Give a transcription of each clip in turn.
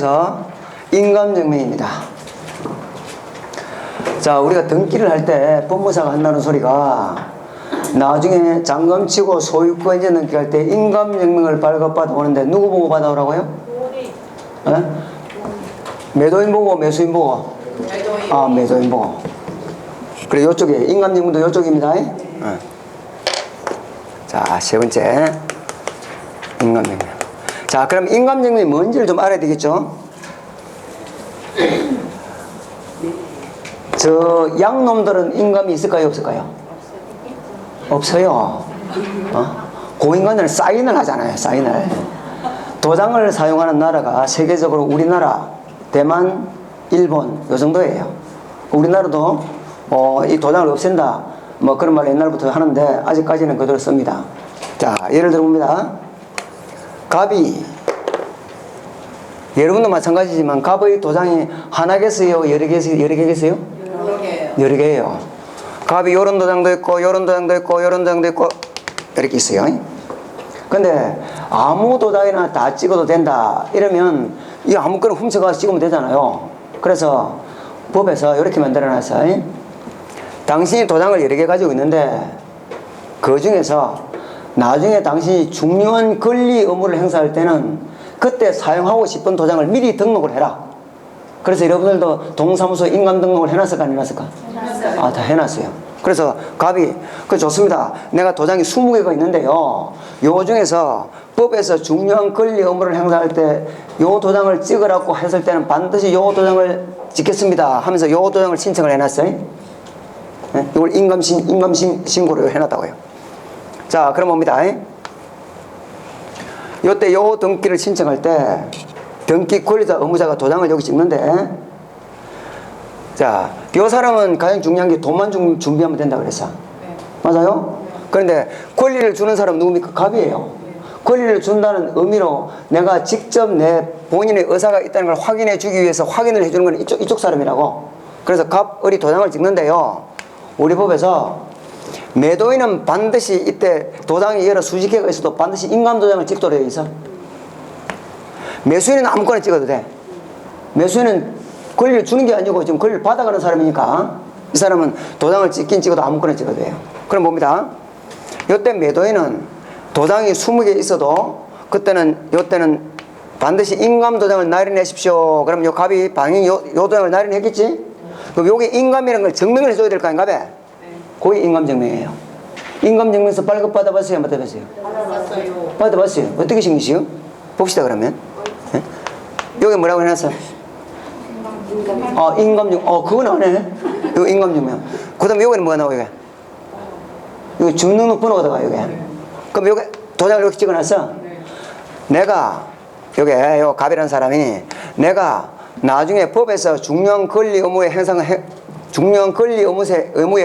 그래서 인감증명입니다. 자, 우리가 등기를 할 때 법무사가 한다는 소리가 나중에 잔금치고 소유권 이전 등기할 때 인감증명을 발급받아 오는데 누구 보고 받아오라고요? 네? 매도인 보고 매수인 보고? 아, 매도인 보고. 그래, 요쪽에 인감증명도 요쪽입니다. 네. 자, 세 번째 인감증명. 자, 그럼 인감증명이 뭔지를 좀 알아야 되겠죠? 저 양놈들은 인감이 있을까요, 없을까요? 없어요. 고인간들은 사인을 하잖아요. 사인을. 도장을 사용하는 나라가 세계적으로 우리나라, 대만, 일본 요 정도예요. 우리나라도 이 도장을 없앤다 뭐 그런 말 옛날부터 하는데 아직까지는 그대로 씁니다. 자, 예를 들어봅니다. 갑이, 여러분도 마찬가지지만 갑의 도장이 하나 개세요, 여러 개겠어요? 여러 개예요. 갑이 요런 도장도 있고 요런 도장도 있고 요런 도장도 있고 이렇게 있어요. 근데 아무 도장이나 다 찍어도 된다 이러면 이 아무거나 훔쳐가서 찍으면 되잖아요. 그래서 법에서 이렇게 만들어놨어요. 당신이 도장을 여러 개 가지고 있는데 그 중에서 나중에 당신이 중요한 권리 의무를 행사할 때는 그때 사용하고 싶은 도장을 미리 등록을 해라. 그래서 여러분들도 동사무소 인감 등록을 해놨을까 안 해놨을까? 아, 다 해놨어요. 그래서 갑이 좋습니다. 내가 도장이 20개가 있는데요, 요 중에서 법에서 중요한 권리 의무를 행사할 때 요 도장을 찍으라고 했을 때는 반드시 요 도장을 찍겠습니다 하면서 요 도장을 신청을 해놨어요. 네? 이걸 인감신고를 해놨다고요. 자, 그럼 봅니다. 요때 요 등기를 신청할 때 등기 권리자 의무자가 도장을 여기 찍는데, 자, 요 사람은 가장 중요한 게 돈만 준비하면 된다 그랬어. 맞아요? 그런데 권리를 주는 사람은 누굽니까? 갑이에요. 권리를 준다는 의미로 내가 직접 내 본인의 의사가 있다는 걸 확인해 주기 위해서 확인을 해주는 건 이쪽 사람이라고. 그래서 갑의 도장을 찍는데요, 우리 법에서 매도인은 반드시 이때 도장이 여러 수십 개가 있어도 반드시 인감도장을 찍도록 되어 있어. 매수인은 아무거나 찍어도 돼. 매수인은 권리를 주는 게 아니고 지금 권리를 받아가는 사람이니까 이 사람은 도장을 찍긴 찍어도 아무거나 찍어도 돼요. 그럼 봅니다. 요때 매도인은 도장이 20개 있어도 요때는 반드시 인감도장을 날인하십시오. 그럼 요 갑이 방이 요 도장을 날인했겠지? 그럼 요게 인감이라는 걸 증명을 해줘야 될 거 아닌가 봐. 그게 인감증명이에요. 인감증명에서 발급 받아봤어요? 안 받아봤어요? 받아봤어요. 어떻게 생기시요? 봅시다 그러면. 네? 여기 뭐라고 해놨어? 인감증명. 그건 안 해. 이거 인감증명. 그 다음에 여기는 뭐가 나오고, 여기 주민등록번호가 나와요, 여기. 그럼 여기 도장을 이렇게 찍어놨어? 내가, 요 갑이라는 사람이 내가 나중에 법에서 중요한 권리 의무에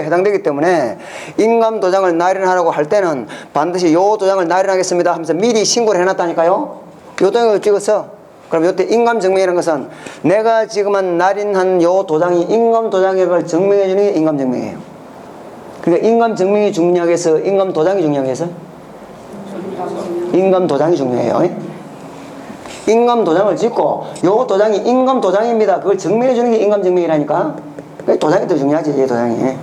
해당되기 때문에 인감도장을 날인하라고 할 때는 반드시 요 도장을 날인하겠습니다 하면서 미리 신고를 해놨다니까요. 요 도장을 찍었어. 그럼 요때 인감증명이라는 것은 내가 지금 날인한 요 도장이 인감도장인 걸 증명해주는 게 인감증명이에요. 그러니까 인감증명이 중요하겠어? 인감도장이 중요하겠어? 인감도장이 중요해요. 인감도장을 찍고 요 도장이 인감도장입니다 그걸 증명해주는 게 인감증명이라니까. 도장이 더 중요하지, 이 도장이.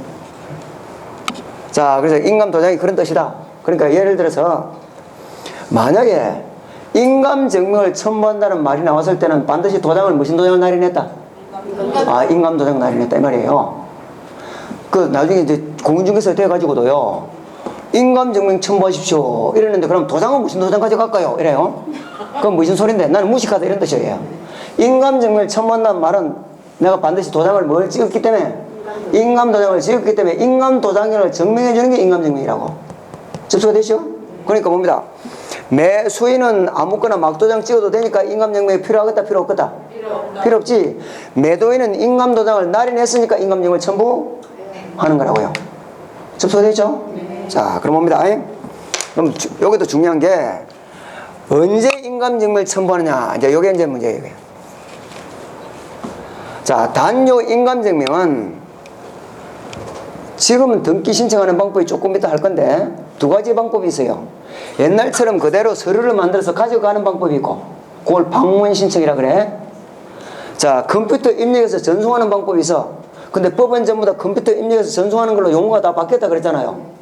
자, 그래서 인감도장이 그런 뜻이다. 그러니까 예를 들어서 만약에 인감증명을 첨부한다는 말이 나왔을 때는 반드시 도장을 무슨 도장을 날인했다? 인감도장을 날인했다 이 말이에요. 나중에 이제 공인중개사 돼가지고도요, 인감증명 첨부하십시오 이랬는데 그럼 도장은 무슨 도장 가져갈까요? 이래요. 그건 무슨 소린데? 나는 무식하다 이런 뜻이에요. 인감증명을 첨부한다는 말은 내가 반드시 도장을 뭘 찍었기 때문에, 인감도장을 찍었기 때문에 인감도장을 증명해주는 게 인감증명이라고. 접수가 되죠? 그러니까 봅니다. 매수인은 아무거나 막도장 찍어도 되니까 인감증명이 필요하겠다, 필요 없겠다? 필요 없지. 매도인은 인감도장을 날인했으니까 인감증명을 첨부하는 거라고요. 접수가 되죠? 자, 그럼 봅니다. 그럼 여기도 중요한 게 언제 인감증명을 첨부하느냐, 이제 요게 이제 문제예요. 자, 단요 인감증명은 지금은 등기 신청하는 방법이 조금 이따 할 건데 두 가지 방법이 있어요. 옛날처럼 그대로 서류를 만들어서 가져가는 방법이 있고, 그걸 방문 신청이라 그래. 자, 컴퓨터 입력해서 전송하는 방법이 있어. 근데 법은 전부 다 컴퓨터 입력해서 전송하는 걸로 용어가 다 바뀌었다 그랬잖아요.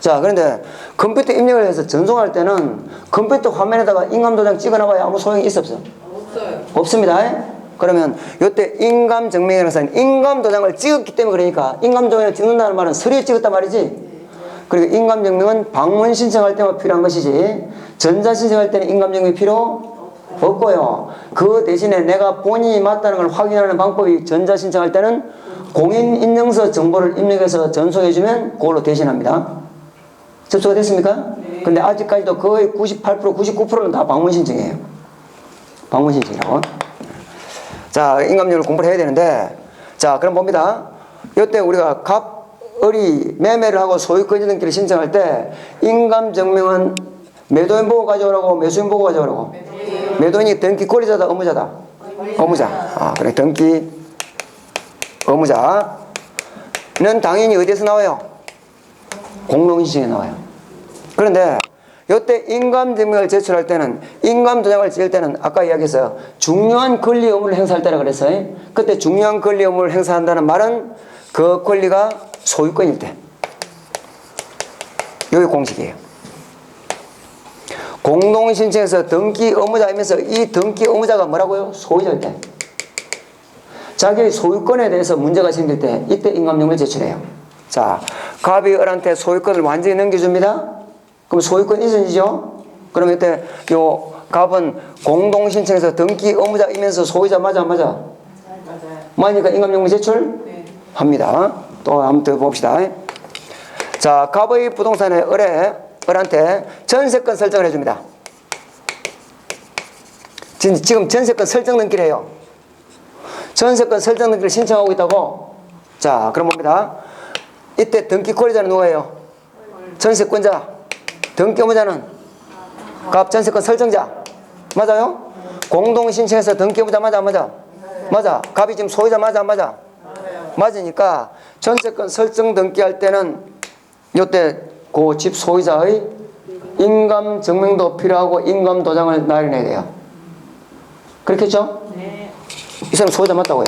자, 그런데 컴퓨터 입력을 해서 전송할 때는 컴퓨터 화면에다가 인감도장 찍어놔봐야 아무 소용이 있어 없어? 없어요. 없습니다. 그러면 이때 인감증명이라는 것은 인감도장을 찍었기 때문에 그러니까 인감도장을 찍는다는 말은 서류에 찍었단 말이지. 그리고 인감증명은 방문 신청할 때만 필요한 것이지 전자신청할 때는 인감증명이 필요 없고요. 그 대신에 내가 본인이 맞다는 걸 확인하는 방법이 전자신청할 때는 공인인증서 정보를 입력해서 전송해주면 그걸로 대신합니다. 접수가 됐습니까? 근데 아직까지도 거의 98%, 99%는 다 방문신청이에요. 방문신청이라고. 자, 인감증을 공부를 해야 되는데, 자, 그럼 봅니다. 이때 우리가 갑을이 매매를 하고 소유권 이전등기를 신청할 때 인감증명은 매도인 보고 가져오라고 매수인 보고 가져오라고? 매도인이 등기 권리자다 의무자다? 의무자. 아, 그래. 등기 의무자는 당연히 어디에서 나와요? 공동신청에 나와요. 그런데 이때 인감증명을 제출할 때는 인감도장을 찍을 때는 아까 이야기했어요. 중요한 권리 의무를 행사할 때라 그랬어요. 그때 중요한 권리 의무를 행사한다는 말은 그 권리가 소유권일 때. 여기 공식이에요. 공동신청에서 등기 의무자이면서 이 등기 의무자가 뭐라고요? 소유자일 때. 자기의 소유권에 대해서 문제가 생길 때 이때 인감증명을 제출해요. 자, 갑이 을한테 소유권을 완전히 넘겨줍니다. 그럼 소유권 이전이죠? 그럼 이때 요 갑은 공동신청에서 등기 의무자이면서 소유자 맞아 안 맞아? 맞아요. 맞으니까 인감증명 제출? 네. 합니다. 또 한번 더 봅시다. 자, 갑의 부동산에 을한테 전세권 설정을 해줍니다. 지금 전세권 설정 등기를 해요. 전세권 설정 등기를 신청하고 있다고. 자, 그럼 봅니다. 이때 등기 권리자는 누구예요? 전세권자. 등기 의무자는 갑 전세권 설정자. 맞아요? 공동신청해서 등기 의무자 맞아 안 맞아? 맞아. 갑이 지금 소유자 맞아 안 맞아? 맞으니까 전세권 설정 등기할 때는 이때 그 집 소유자의 인감 증명도 필요하고 인감 도장을 마련해야 돼요. 그렇겠죠? 네. 이 사람 소유자 맞다고요.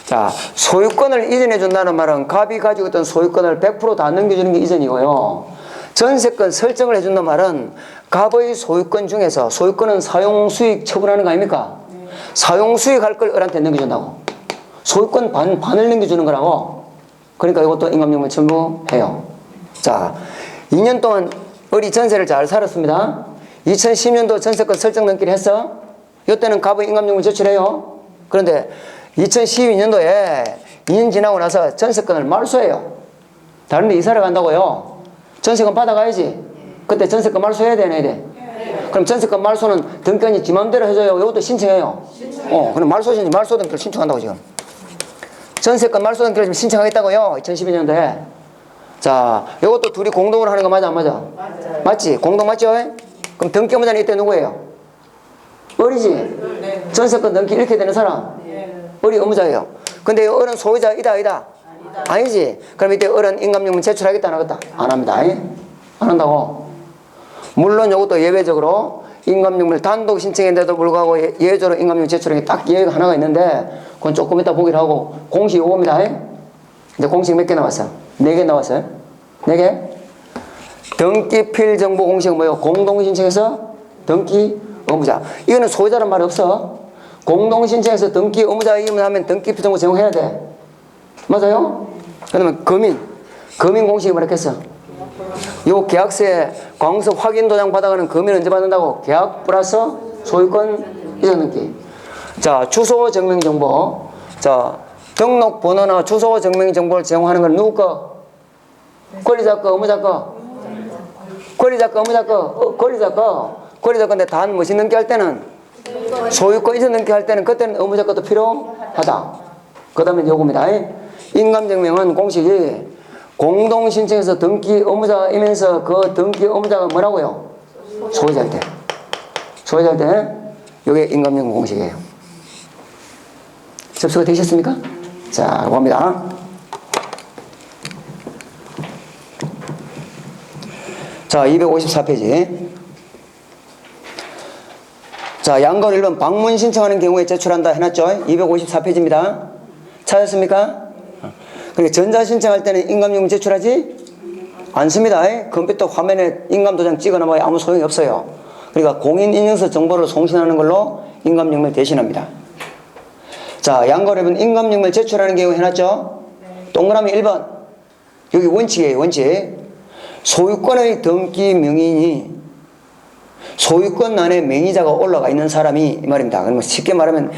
자, 소유권을 이전해 준다는 말은 갑이 가지고 있던 소유권을 100% 다 넘겨주는 게 이전이고요. 전세권 설정을 해준다는 말은 갑의 소유권 중에서 소유권은 사용수익 처분하는 거 아닙니까? 사용수익 할 걸 을한테 넘겨준다고. 소유권 반을 넘겨주는 거라고. 그러니까 이것도 인감증명 첨부해요. 자, 2년 동안 을이 전세를 잘 살았습니다. 2010년도 전세권 설정 등기를 했어. 이때는 갑의 인감증명 제출해요. 그런데 2012년도에 2년 지나고 나서 전세권을 말소해요. 다른 데 이사를 간다고요. 전세권 받아가야지. 그때 전세권 말소해야 되나 해야 돼? 그럼 전세권 말소는 등기관이 지 맘대로 해줘요. 이것도 신청해요. 그럼 말소 등기를 신청한다고 지금. 전세권 말소 등기를 지금 신청하겠다고요. 2012년도에. 자, 이것도 둘이 공동으로 하는 거 맞아 안 맞아? 맞아요. 맞지? 공동 맞죠? 그럼 등기 의무자는 이때 누구예요? 을이지? 네. 전세권 등기 이렇게 되는 사람? 네. 을이 의무자예요. 근데 을은 소유자 이다 아니다? 아니지. 그럼 이때 을은 인감증명 제출하겠다 안 하겠다? 안 합니다. 안 한다고. 물론 이것도 예외적으로 인감증명을 단독 신청했는데도 불구하고 예외적으로 인감증명 제출하는 게 딱 예외가 하나가 있는데 그건 조금 이따 보기로 하고 공식 요겁니다. 이제 공식 몇 개 나왔어요? 4개 나왔어요? 4개? 등기필 정보 공식은 뭐예요? 공동신청에서 등기 의무자. 이거는 소유자란 말이 없어. 공동신청에서 등기 의무자 이름하면 등기필 정보 제공해야 돼. 맞아요? 그러면 금인 공식이 뭐랬겠어? 요 계약서에 광서 확인 도장 받아가는 금인 언제 받는다고? 계약 플러스 소유권 이전 등기. 자, 주소 증명 정보. 자, 등록 번호나 주소 증명 정보를 제공하는 건 누구 거? 권리자 거, 의무자 거? 권리자 거, 의무자 거? 권리자 거. 권리자 건데 단 무엇이 등기 할 때는 소유권 이전 등기 할 때는 그때는 의무자 것도 필요하다. 그 다음에 요겁니다. 인감증명은 공식이 공동신청에서 등기 의무자이면서 그 등기 의무자가 뭐라고요? 소유자일 때. 소유자일 때 이게 인감증명 공식이에요. 접수가 되셨습니까? 자, 봅니다. 자, 254페이지. 자, 자, 양걸 1번 방문 신청하는 경우에 제출한다 해놨죠? 254페이지입니다. 찾았습니까? 그러니까 전자 신청할 때는 인감증명 제출하지 않습니다. 컴퓨터 화면에 인감도장 찍어놔봐야 아무 소용이 없어요. 그러니까 공인인증서 정보를 송신하는 걸로 인감증명을 대신합니다. 자, 양거래분 인감증명을 제출하는 경우 해놨죠? 동그라미 1번. 여기 원칙이에요, 원칙. 소유권의 등기 명의인이 소유권 안에 명의자가 올라가 있는 사람이 이 말입니다. 그러면 쉽게 말하면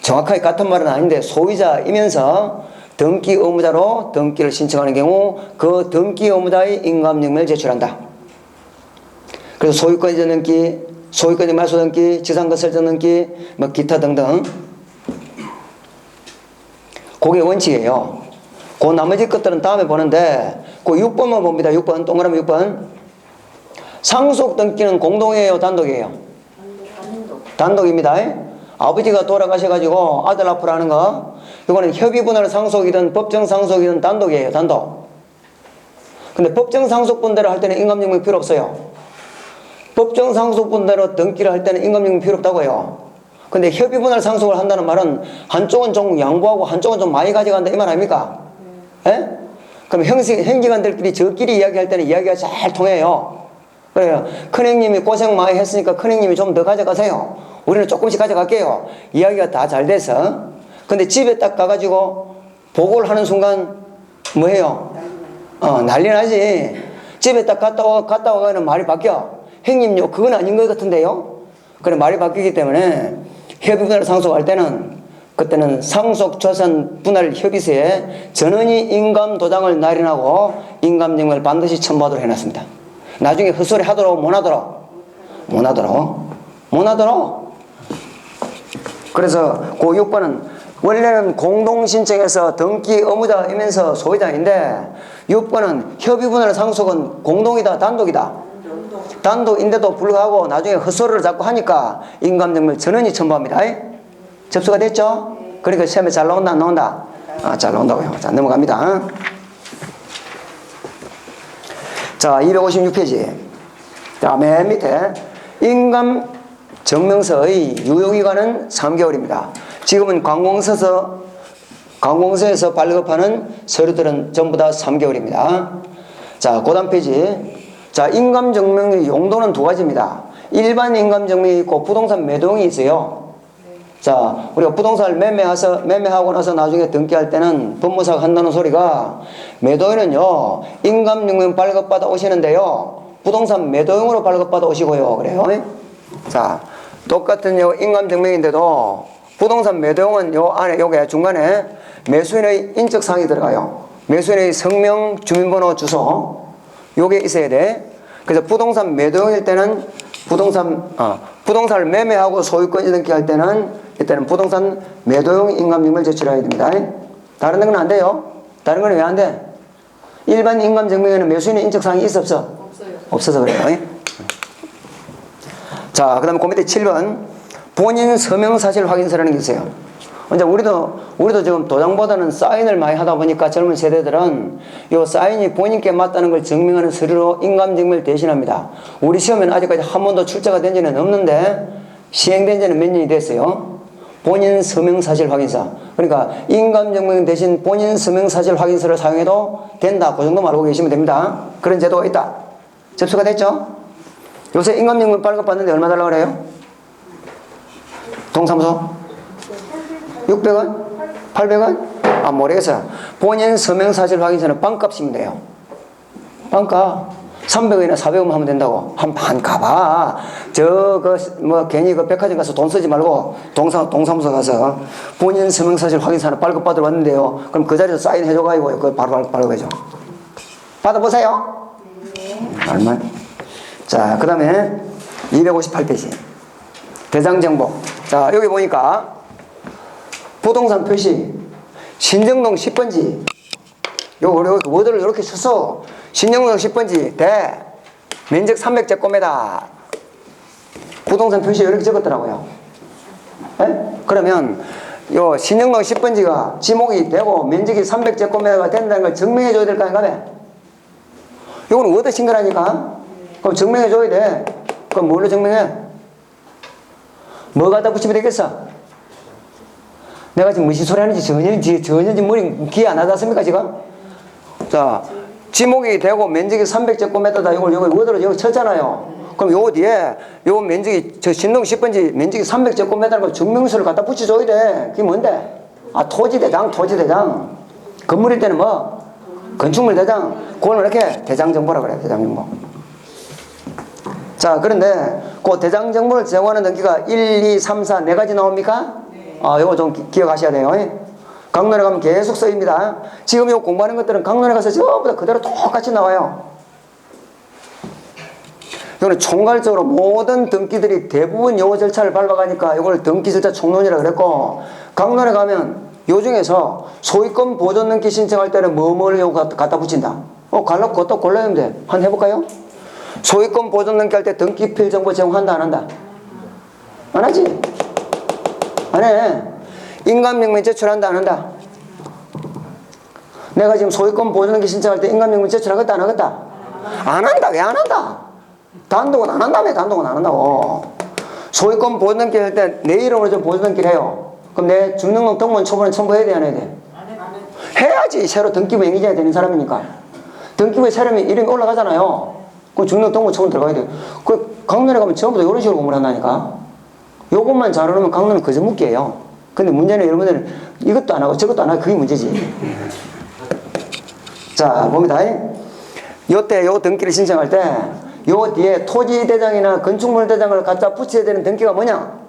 정확하게 같은 말은 아닌데 소유자이면서 등기 의무자로 등기를 신청하는 경우 그 등기 의무자의 인감증명을 제출한다. 그래서 소유권 이전 등기, 소유권 말소 등기, 지상건설전 등기, 뭐 기타 등등. 그게 원칙이에요. 그 나머지 것들은 다음에 보는데 그 6번만 봅니다. 6번 동그라미 6번. 상속 등기는 공동이에요, 단독이에요? 단독입니다. 아버지가 돌아가셔가지고 아들 앞으로 하는 거 이거는 협의분할 상속이든 법정 상속이든 단독이에요, 단독. 근데 법정 상속분대로 할 때는 인감증명 필요 없어요. 법정 상속분대로 등기를 할 때는 인감증명 필요 없다고요. 근데 협의분할 상속을 한다는 말은 한쪽은 좀 양보하고 한쪽은 좀 많이 가져간다 이 말 아닙니까? 예? 그럼 형제간들끼리 저끼리 이야기할 때는 이야기가 잘 통해요. 그래요. 큰형님이 고생 많이 했으니까 큰형님이 좀 더 가져가세요. 우리는 조금씩 가져갈게요. 이야기가 다 잘 돼서. 근데 집에 딱 가가지고 보고를 하는 순간 뭐해요? 난리 나지. 집에 딱 갔다 와가는 말이 바뀌어. 형님요, 그건 아닌 것 같은데요? 그래, 말이 바뀌기 때문에 협의분할 상속할 때는 그때는 상속조산 분할 협의서에 전원이 인감도장을 날인하고 인감증명을 반드시 첨부하도록 해놨습니다. 나중에 헛소리 하도록 못하도록. 그래서 그 6번은 원래는 공동신청에서 등기 의무자이면서 소유자인데 6번은 협의분할 상속은 공동이다 단독이다? 단독인데도 불구하고 나중에 헛소리를 자꾸 하니까 인감증명을 전원이 첨부합니다. 접수가 됐죠? 그러니까 시험에 잘 나온다 안 나온다? 잘 나온다고요. 자, 넘어갑니다. 자, 256페이지. 자, 맨 밑에 인감증명서의 유효기간은 3개월입니다. 지금은 관공서에서 발급하는 서류들은 전부 다 3개월입니다. 자, 그 다음 페이지. 자, 인감증명의 용도는 두 가지입니다. 일반 인감증명이 있고 부동산 매도용이 있어요. 자, 우리가 부동산을 매매하고 나서 나중에 등기할 때는 법무사가 한다는 소리가 매도인은요, 인감증명 발급받아 오시는데요, 부동산 매도용으로 발급받아 오시고요. 그래요. 자, 똑같은 인감증명인데도 부동산 매도용은 요 안에, 요게 중간에 매수인의 인적사항이 들어가요. 매수인의 성명, 주민번호, 주소. 요게 있어야 돼. 그래서 부동산 매도용일 때는 부동산을 매매하고 소유권 등기할 때는 이때는 부동산 매도용 인감증명을 제출해야 됩니다. 다른 건 안 돼요. 다른 건 왜 안 돼? 일반 인감증명에는 매수인의 인적사항이 있어 없어? 없어요. 없어서 그래요. 자, 그 다음에 그 밑에 7번 본인 서명사실 확인서라는 게 있어요. 이제 우리도 지금 도장보다는 사인을 많이 하다 보니까 젊은 세대들은 이 사인이 본인께 맞다는 걸 증명하는 서류로 인감증명을 대신합니다. 우리 시험에는 아직까지 한 번도 출제가 된 지는 없는데 시행된 지는 몇 년이 됐어요. 본인 서명사실 확인서. 그러니까 인감증명 대신 본인 서명사실 확인서를 사용해도 된다. 그 정도만 알고 계시면 됩니다. 그런 제도가 있다. 접수가 됐죠? 요새 인감증명 발급받는데 얼마 달라고 그래요? 동사무소? 600원? 800원? 모르겠어요. 본인 서명사실 확인서는 빵값이면 돼요. 빵값. 300원이나 400원만 하면 된다고. 한번 가봐. 괜히 백화점 가서 돈 쓰지 말고 동사무소 가서 본인 서명사실 확인서는 발급받으러 왔는데요. 그럼 그 자리에서 사인해줘가지고 그거 바로 발급해줘. 받아보세요. 얼마? 자, 그 다음에 258페이지. 대장정보. 자, 여기 보니까 부동산 표시, 신정동 10번지. 요거 워드를 이렇게 써서 신정동 10번지 대 면적 300제곱미터 부동산 표시에 이렇게 적었더라고요. 네? 그러면 요 신정동 10번지가 지목이 되고 면적이 300제곱미터가 된다는 걸 증명해 줘야 될 거 아닌가? 요거는 워드 친 거라니까. 그럼 증명해 줘야 돼. 그럼 뭘로 증명해? 뭐 갖다 붙이면 되겠어? 내가 지금 무슨 소리 하는지 전혀 지금 머리 기회 안 하셨습니까, 지금? 자, 지목이 되고 면적이 300제곱미터다. 이걸 워드로 여기 쳤잖아요. 그럼 요 뒤에 요 면적이 저 신동 10번지 면적이 300제곱미터라는 걸 증명서를 갖다 붙여줘야 돼. 그게 뭔데? 아, 토지대장. 건물일 때는 뭐? 건축물 대장. 그걸 이렇게 대장정보라 그래요. 대장정보. 자, 그런데 그 대장정보를 제공하는 등기가 1, 2, 3, 4 네 가지 나옵니까? 아, 요거 좀 기억하셔야 돼요. 강론에 가면 계속 써입니다. 지금 요 공부하는 것들은 강론에 가서 전부 다 그대로 똑같이 나와요. 이거는 총괄적으로 모든 등기들이 대부분 용어 절차를 밟아가니까 이걸 등기 절차 총론이라고 그랬고, 강론에 가면 요 중에서 소유권 보존 등기 신청할 때는 뭐를 요거 갖다 붙인다. 그것도 골라야 돼. 한번 해볼까요? 소유권 보존 등기 할 때 등기필 정보 제공한다, 안 한다? 안 하지? 안 해. 인감증명 제출한다, 안 한다? 내가 지금 소유권 보존 등기 신청할 때 인감증명 제출하겠다, 안 하겠다? 안 한다. 왜 안 한다? 단독은 안 한다며. 단독은 안 한다고. 소유권 보존 등기 할 때 내 이름으로 좀 보존 등기를 해요. 그럼 내 주민등록 등본 초본에 첨부해야 돼, 안 해야 돼? 해야지. 새로 등기부 행위자가 되는 사람이니까. 등기부에 새로 이름이 올라가잖아요. 그 주민등록 등본 초본 들어가야 돼. 그 강론에 가면 전부 다 이런 식으로 공부를 한다니까. 요것만 잘 해놓으면 강론은 그저 묻기예요. 근데 문제는 여러분들은 이것도 안 하고 저것도 안 하고 그게 문제지. 자, 봅니다. 요때 요 등기를 신청할 때 요 뒤에 토지대장이나 건축물 대장을 갖다 붙여야 되는 등기가 뭐냐?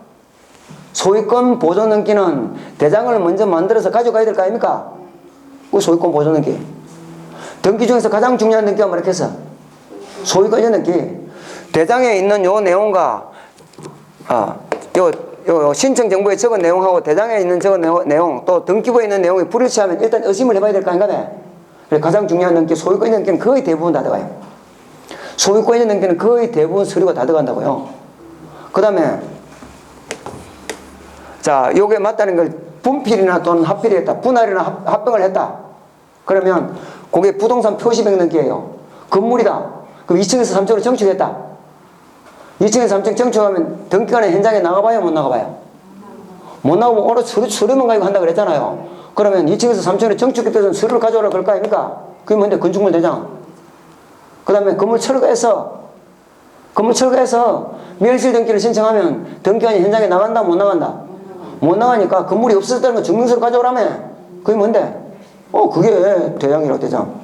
소유권 보존 등기는 대장을 먼저 만들어서 가져가야 될 거 아닙니까? 그 소유권 보존 등기. 등기 중에서 가장 중요한 등기가 뭐라 했어? 소유권 이전 등기. 대장에 있는 요 내용과 요 신청 정보에 적은 내용하고 대장에 있는 적은 내용 또 등기부에 있는 내용이 불일치하면 일단 의심을 해봐야 될 거 아닌가? 그래서 가장 중요한 등기 소유권 이전 등기는 거의 대부분 다 들어가요. 소유권 이전 등기는 거의 대부분 서류가 다 들어간다고요. 그 다음에 자, 요게 맞다는 걸 분필이나 또는 합필이 했다. 분할이나 합병을 했다. 그러면 그게 부동산 표시병 등기예요. 건물이다. 그럼 2층에서 3층으로 정축했다. 2층에서 3층 정축하면 등기관에 현장에 나가봐요, 못 나가봐요? 못 나가면 오늘 서류만 가지고 한다 그랬잖아요. 그러면 2층에서 3층으로 정축했던 서류를 가져오라 그럴 거 아닙니까? 그게 뭔데? 건축물 대장. 그 다음에 건물 철거해서 멸실 등기를 신청하면 등기관이 현장에 나간다, 못 나간다? 못 나가니까 건물이 없었다는 거 증명서를 가져오라며. 그게 뭔데? 그게 대장이라고, 대장.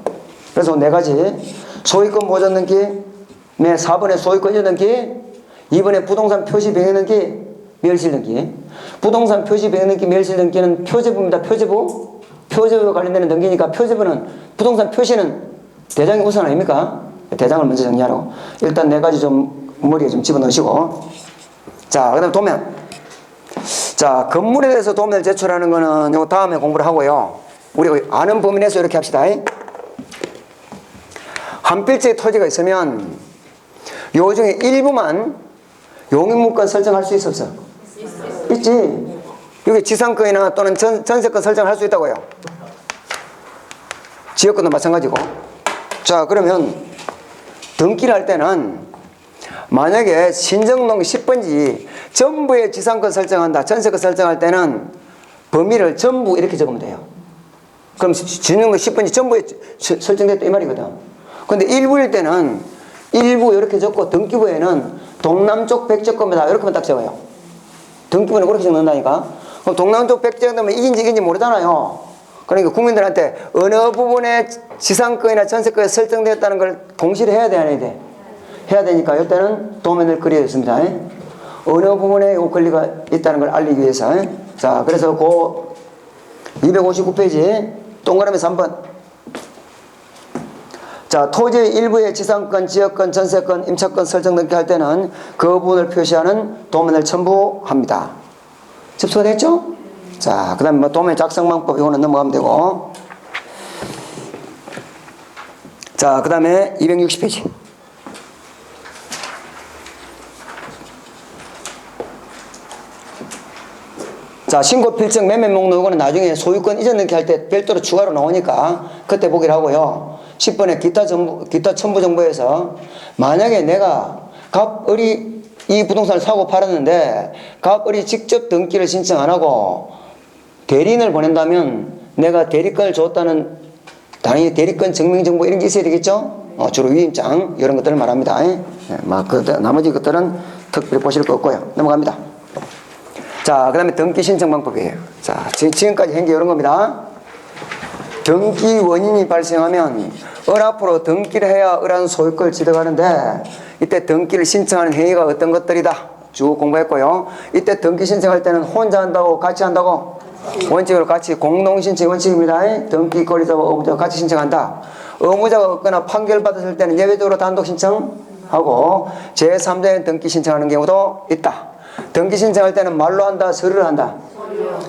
그래서 네 가지. 소유권 보존 등기, 4번에 소유권 이전 등기, 2번에 부동산 표시 병행 등기, 멸실 등기. 부동산 표시 병행 등기, 멸실 등기는 표제부입니다. 표제부와 관련되는 등기니까 표제부는 부동산 표시는 대장이 우선 아닙니까? 대장을 먼저 정리하라고. 일단 네 가지 좀 머리에 좀 집어넣으시고. 자, 그 다음에 도면. 자, 건물에 대해서 도면을 제출하는 거는 요 다음에 공부를 하고요. 우리가 아는 범위 내에서 이렇게 합시다. 한 필지의 토지가 있으면 요 중에 일부만 용익물권 설정할 수 있어, 없어? 있지. 여기 지상권이나 또는 전세권 설정할 수 있다고요. 지역권도 마찬가지고. 자, 그러면 등기를 할 때는 만약에 신정동 10번지 전부의 지상권 설정한다, 전세권 설정할 때는 범위를 전부 이렇게 적으면 돼요. 그럼 신정동 10번지 전부에 설정됐다 이 말이거든. 근데 일부일 때는 일부 이렇게 적고 등기부에는 동남쪽 100제곱미터 이렇게만 딱 적어요. 등기부는 그렇게 적는다니까. 그럼 동남쪽 100제곱미터면 이긴지 모르잖아요. 그러니까 국민들한테 어느 부분에 지상권이나 전세권이 설정되었다는 걸 공시를 해야 돼, 안 해야 돼? 해야 되니까 이때는 도면을 그려줬습니다. 어느 부분에 이 권리가 있다는 걸 알리기 위해서. 자, 그래서 그 259페이지 동그라미 3번. 자, 토지의 일부의 지상권, 지역권, 전세권, 임차권 설정 등기 할 때는 그 부분을 표시하는 도면을 첨부합니다. 접수가 됐죠? 자, 그 다음에 뭐 도면 작성방법 이거는 넘어가면 되고. 자, 그 다음에 260페이지. 자, 신고 필증 매매 목록 이거는 나중에 소유권 이전 등기 할 때 별도로 추가로 나오니까 그때 보기로 하고요. 10번에 기타 첨부 정보에서 만약에 내가 갑을이 이 부동산을 사고 팔았는데 갑을이 직접 등기를 신청 안 하고 대리인을 보낸다면 내가 대리권을 줬다는 당연히 대리권 증명정보 이런 게 있어야 되겠죠? 주로 위임장 이런 것들을 말합니다. 나머지 것들은 특별히 보실 거 없고요. 넘어갑니다. 자, 그 다음에 등기 신청 방법이에요. 자, 지금까지 한 게 이런 겁니다. 등기 원인이 발생하면 을 앞으로 등기를 해야 을한 소유권을 취득하는데 이때 등기를 신청하는 행위가 어떤 것들이다 쭉 공부했고요. 이때 등기 신청할 때는 혼자 한다고 같이 한다고 원칙으로 같이 공동신청 원칙입니다. 등기 권리자와 의무자가 같이 신청한다. 의무자가 없거나 판결받았을 때는 예외적으로 단독 신청하고 제3자의 등기 신청하는 경우도 있다. 등기 신청할 때는 말로 한다, 서류를 한다.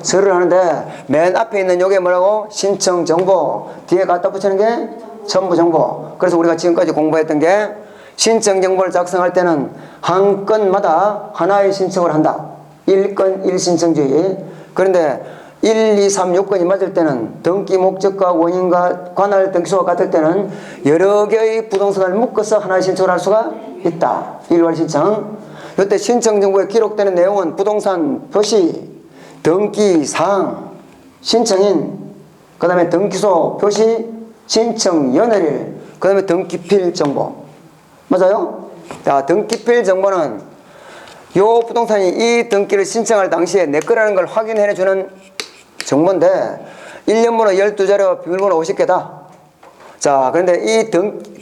서류를 하는데 맨 앞에 있는 요게 뭐라고? 신청 정보. 뒤에 갖다 붙이는 게 첨부 정보. 그래서 우리가 지금까지 공부했던 게 신청 정보를 작성할 때는 한 건마다 하나의 신청을 한다. 1건 1신청주의. 그런데 1, 2, 3, 요건이 맞을 때는 등기 목적과 원인과 관할 등기소가 같을 때는 여러 개의 부동산을 묶어서 하나의 신청을 할 수가 있다. 일괄 신청. 이때 신청 정보에 기록되는 내용은 부동산 표시, 등기 사항, 신청인, 그 다음에 등기소 표시, 신청 연월일, 그 다음에 등기필 정보. 맞아요? 자, 등기필 정보는 요 부동산이 이 등기를 신청할 당시에 내 거라는 걸 확인해주는 정보인데 1년번호 12자료, 비밀번호 50개다. 자, 그런데 이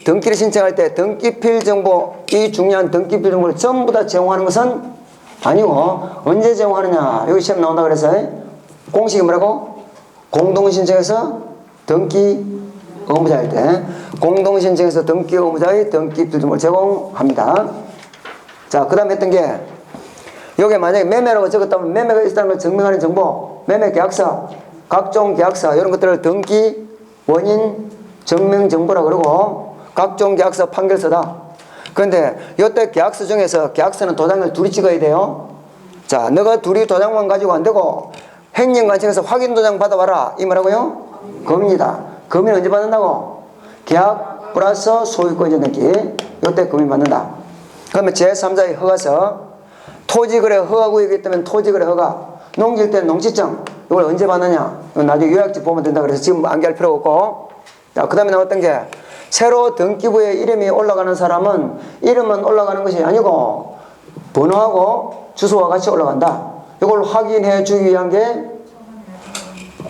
등기를 신청할 때 등기필 정보, 이 중요한 등기필 정보를 전부 다 제공하는 것은 아니고 언제 제공하느냐. 여기 시험 나온다 그래서 공식이 뭐라고? 공동신청에서 등기 의무자일 때 공동신청에서 등기 의무자의 등기필 정보를 제공합니다. 자, 그 다음에 했던 게 여기 만약에 매매라고 적었다면 매매가 있다는 걸 증명하는 정보, 매매 계약서, 각종 계약서 이런 것들을 등기 원인 증명 정보라 그러고 각종 계약서 판결서다. 그런데 이때 계약서 중에서 계약서는 도장을 둘이 찍어야 돼요. 자, 너가 둘이 도장만 가지고 안 되고 행정관청에서 확인 도장 받아봐라. 이 뭐라고요? 금이다. 금이 언제 받는다고? 계약 플러스 소유권 등기. 이때 금이 받는다. 그러면 제3자의 허가서, 토지거래 허가구역이 있다면 토지거래 허가, 농지일 때는 농지증. 이걸 언제 받느냐? 이건 나중에 요약집 보면 된다. 그래서 지금 암기할 필요가 없고. 자, 그 다음에 나왔던 게 새로 등기부에 이름이 올라가는 사람은 이름은 올라가는 것이 아니고 번호하고 주소와 같이 올라간다. 이걸 확인해 주기 위한 게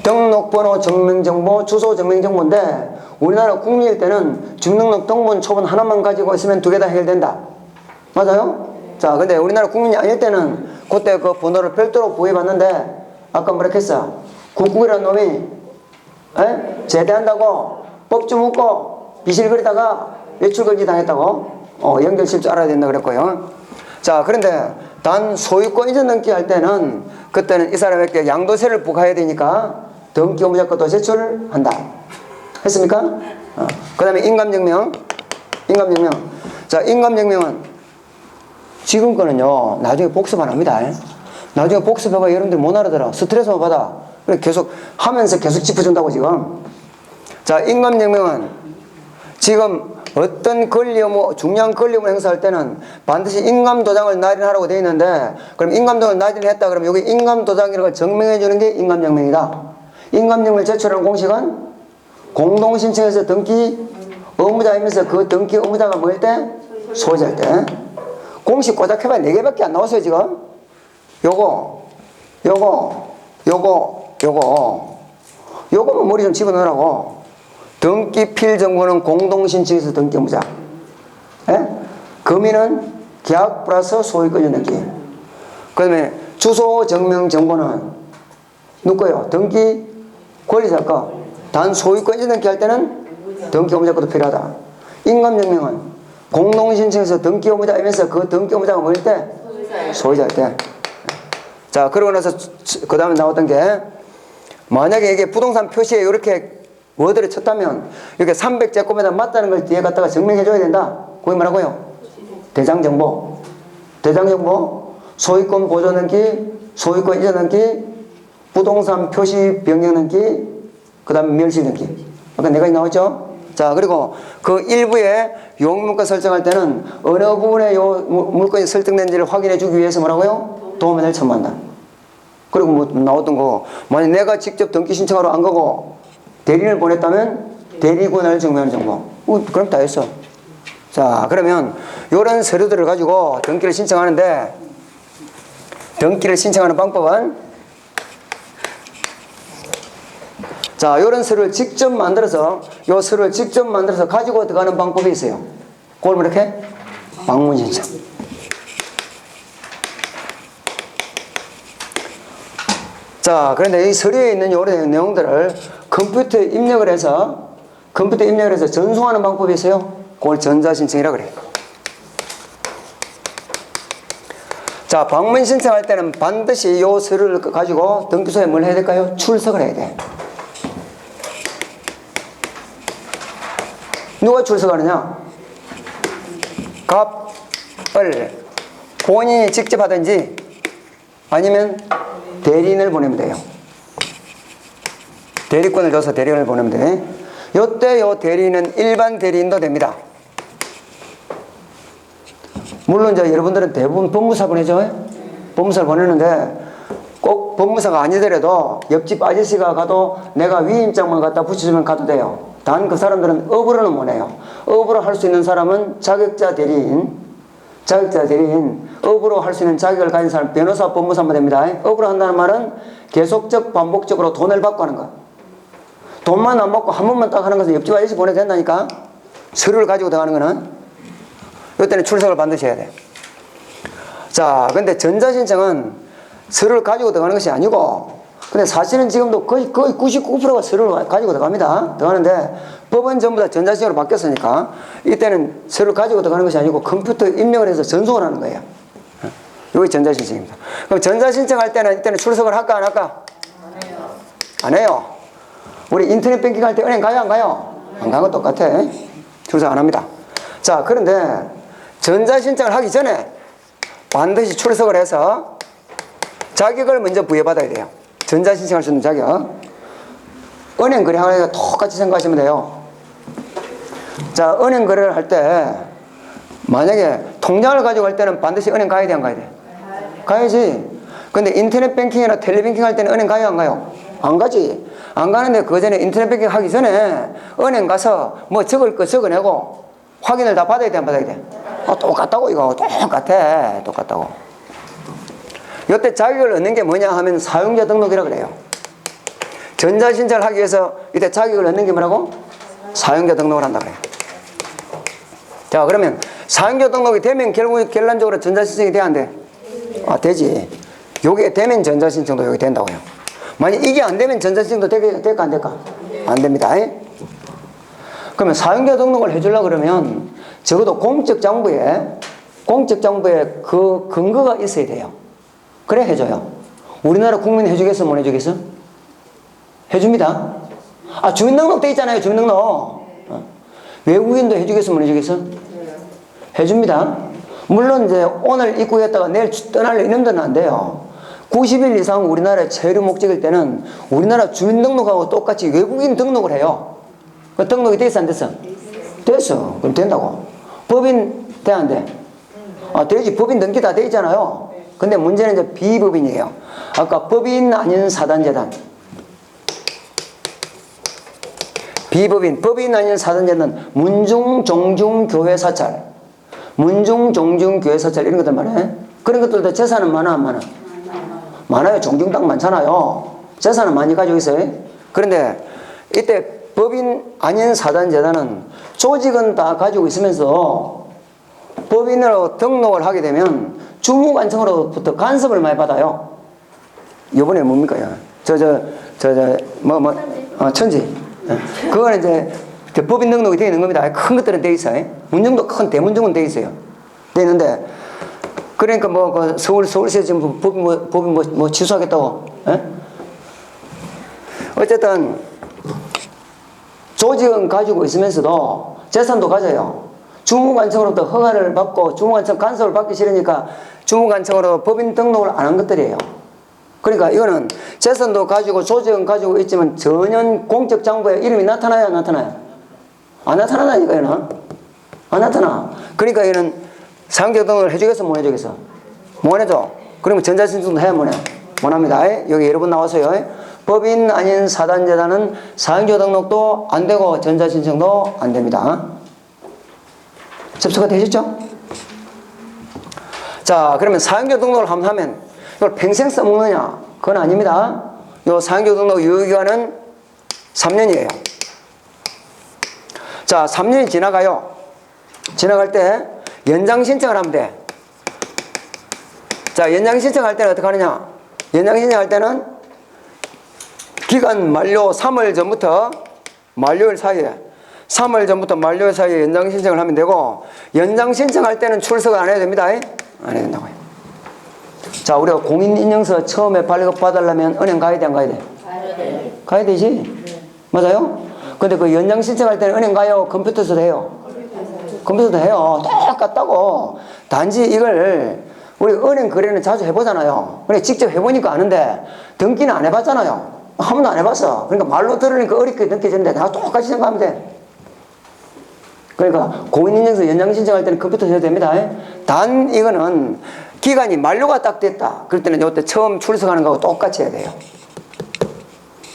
등록번호 증명정보, 주소 증명정보인데 우리나라 국민일 때는 주민등록 등본 초본 하나만 가지고 있으면 두 개 다 해결된다. 맞아요? 자, 근데 우리나라 국민이 아닐 때는 그때 그 번호를 별도로 부여받는데 아까 뭐라 했어? 국국이라는 놈이 제대한다고 법주 묻고 비실거리다가 외출금지 당했다고 연결실 줄 알아야 된다 그랬고요. 자, 그런데 단 소유권 이전 등기 할 때는 그때는 이 사람에게 양도세를 부과해야 되니까 등기 의무자 것도 제출한다. 했습니까? 그 다음에 인감증명. 자, 인감증명은 지금 거는요 나중에 복습 안 합니다. 나중에 복습해봐 여러분들 못 알아들어. 스트레스만 받아. 그래 계속 하면서 계속 짚어준다고 지금. 자, 인감증명은 지금 어떤 권리 의무, 중요한 권리 의무를 행사할 때는 반드시 인감도장을 날인하라고 되어 있는데 그럼 인감도장을 날인했다 그러면 여기 인감도장이라는 걸 증명해 주는 게 인감증명이다. 인감증명을 제출하는 공식은 공동신청에서 등기 의무자이면서 그 등기 의무자가 뭐일 때? 소유자일 때. 공식 고작 해봐야 4개밖에 안 나왔어요 지금. 요거만 머리 좀 집어넣으라고. 등기필 정보는 공동신청에서 등기 의무자. 금이는 계약 플러스 소유권 등기. 그 다음에 주소 증명 정보는 누구예요? 등기 권리자 거. 단 소유권 등기 할 때는 등기 의무자 것도 필요하다. 인감증명은 공동신청에서 등기 의무자이면서 그 등기 의무자가 뭐일 때? 소유자일 때. 자, 그러고 나서 그 다음에 나왔던 게 만약에 이게 부동산 표시에 이렇게 워드를 쳤다면 이렇게 300제곱미터 맞다는 걸 뒤에 갖다가 증명해 줘야 된다. 그게 뭐라고요? 대장정보. 대장정보, 소유권 보존 등기, 소유권 이전 등기, 부동산 표시 변경 등기, 그 다음에 멸실 등기. 아까 내가 나왔죠? 자, 자, 그리고 그 일부에 용문권 설정할 때는 어느 부분에 요 물건이 설정된지를 확인해 주기 위해서 뭐라고요? 도면을 첨부한다. 그리고 뭐 나왔던 거, 만약 내가 직접 등기 신청하러 안 가고 대리인을 보냈다면 대리권을 증명하는 정보. 그럼 다 했어. 자, 그러면 이런 서류들을 가지고 등기를 신청하는데, 등기를 신청하는 방법은, 자, 이런 서류를 직접 만들어서, 이 서류를 직접 만들어서 가지고 들어가는 방법이 있어요. 그걸 뭐 이렇게 방문 신청. 자, 그런데 이 서류에 있는 이런 내용들을 컴퓨터에 입력을 해서 전송하는 방법이 있어요. 그걸 전자신청이라고 그래요. 자, 방문 신청할 때는 반드시 이 서류를 가지고 등기소에 뭘 해야 될까요? 출석을 해야 돼. 누가 출석하느냐? 갑을 본인이 직접 하든지 아니면 대리인을 보내면 돼요. 대리권을 줘서 대리인을 보내면 돼. 요때 요 대리인은 일반 대리인도 됩니다. 물론 이제 여러분들은 대부분 법무사 보내죠? 법무사를 보내는데 꼭 법무사가 아니더라도 옆집 아저씨가 가도 내가 위임장만 갖다 붙여주면 가도 돼요. 단 그 사람들은 업으로는 못 해요. 업으로 할 수 있는 사람은 자격자 대리인, 업으로 할 수 있는 자격을 가진 사람, 변호사, 법무사만 됩니다. 업으로 한다는 말은 계속적, 반복적으로 돈을 받고 하는 거. 돈만 안 받고 한 번만 딱 하는 것은 옆집 아저씨 보내도 된다니까? 서류를 가지고 들어가는 거는. 이때는 출석을 반드시 해야 돼. 자, 근데 전자신청은 서류를 가지고 들어가는 것이 아니고, 근데 사실은 지금도 거의 99%가 서류를 가지고 들어갑니다. 들어가는데 법은 전부 다 전자신청으로 바뀌었으니까 이때는 서류를 가지고 들어가는 것이 아니고 컴퓨터에 입력을 해서 전송을 하는 거예요. 이게 전자신청입니다. 그럼 전자신청할 때는 이때는 출석을 할까 안 할까? 안 해요. 안 해요. 우리 인터넷 뱅킹 할 때 은행 가요 안 가요? 안 가는 거 똑같아. 출석 안 합니다. 자, 그런데 전자신청을 하기 전에 반드시 출석을 해서 자격을 먼저 부여받아야 돼요. 전자신청할 수 있는 자격. 은행 거래하기가 똑같이 생각하시면 돼요. 자, 은행 거래를 할 때 만약에 통장을 가지고 갈 때는 반드시 은행 가야 돼 안 가야 돼? 가야지. 근데 인터넷 뱅킹이나 텔레뱅킹 할 때는 은행 가요 안 가요? 안 가지. 안 가는데 그 전에 인터넷 뱅킹 하기 전에 은행 가서 뭐 적을 거 적어내고 확인을 다 받아야 돼 안 받아야 돼? 똑같다고. 이거 똑같다고. 이때 자격을 얻는 게 뭐냐 하면 사용자 등록이라고 그래요. 전자신청을 하기 위해서 이때 자격을 얻는 게 뭐라고? 사용자 등록을 한다 그래요. 자, 그러면 사용자 등록이 되면 결국 결론적으로 전자신청이 돼야 안 돼? 되지. 요게 되면 전자신청도 여기 된다고요. 만약 이게 안 되면 전자신청도 될까 안 될까? 안 됩니다. 그러면 사용자 등록을 해주려고 그러면 적어도 공적장부에 그 근거가 있어야 돼요. 그래 해줘요. 우리나라 국민이 해주겠어 못 해주겠어? 해줍니다. 주민등록 돼 있잖아요. 주민등록. 외국인도 해주겠어 못 해주겠어? 해줍니다. 물론 이제 오늘 입국했다가 내일 떠날 이놈들은 안 돼요. 90일 이상 우리나라에 체류 목적일 때는 우리나라 주민등록하고 똑같이 외국인 등록을 해요. 그 등록이 돼 있어 안 됐어? 됐어. 그럼 된다고. 법인 돼 안 돼? 되지. 법인 등기 다 돼 있잖아요. 근데 문제는 이제 비법인이에요. 아까 법인 아닌 사단재단. 법인 아닌 사단재단, 문중종중교회 사찰, 문중종중교회 사찰 이런 것들 말해. 그런 것들도 재산은 많아 안 많아? 많아요. 종중당 많잖아요. 재산은 많이 가지고 있어요. 그런데 이때 법인 아닌 사단재단은 조직은 다 가지고 있으면서 법인으로 등록을 하게 되면 주무관청으로부터 간섭을 많이 받아요. 요번에 뭡니까? 천지. 그거는 이제 법인 등록이 되어 있는 겁니다. 큰 것들은 되어 있어요. 문중도 큰 대문중은 되어 있어요. 되어 있는데, 그러니까 그 서울시에 지금 법인 취소하겠다고. 어쨌든, 조직은 가지고 있으면서도 재산도 가져요. 주무관청으로부터 허가를 받고 주무관청 간섭을 받기 싫으니까 주무관청으로 법인 등록을 안 한 것들이에요. 그러니까 이거는 재산도 가지고 조직은 가지고 있지만 전혀 공적 장부에 이름이 나타나요 안 나타나요? 안 나타나다니까, 얘는. 안 나타나. 그러니까 얘는 사용자 등록을 해주겠어, 못 해주겠어? 못 해줘. 그러면 전자신청도 해야 못 해? 못 합니다. 여기 여러 번 나왔어요. 법인 아닌 사단재단은 사용자 등록도 안 되고 전자신청도 안 됩니다. 접수가 되셨죠? 자, 그러면 사용자 등록을 한번 하면 이걸 평생 써먹느냐? 그건 아닙니다. 요 사용자 등록 유효기간은 3년이에요. 자, 3년이 지나가요. 지나갈 때 연장 신청을 하면 돼. 자, 연장 신청할 때는 어떻게 하느냐? 연장 신청할 때는 기간 만료 3월 전부터 만료일 사이에 3월 전부터 만료일 사이에 연장 신청을 하면 되고, 연장 신청할 때는 출석을 안 해야 됩니다. 안 해야 된다고요. 자, 우리가 공인인증서 처음에 발급받으려면 은행 가야 돼, 안 가야 돼? 가야 되지? 네. 맞아요? 근데 그 연장 신청할 때는 은행 가요? 컴퓨터에서도 해요? 컴퓨터도 해요. 똑같다고. 단지 이걸 우리 은행 거래는 자주 해보잖아요. 그래 직접 해보니까 아는데 등기는 안 해봤잖아요. 한 번도 안 해봤어. 그러니까 말로 들으니까 어렵게 느껴지는데 다 똑같이 생각하면 돼. 그러니까 공인인증서 연장 신청할 때는 컴퓨터에서 해도 됩니다. 단 이거는 기간이 만료가 딱 됐다. 그럴 때는 이때 처음 출석하는 거하고 똑같이 해야 돼요.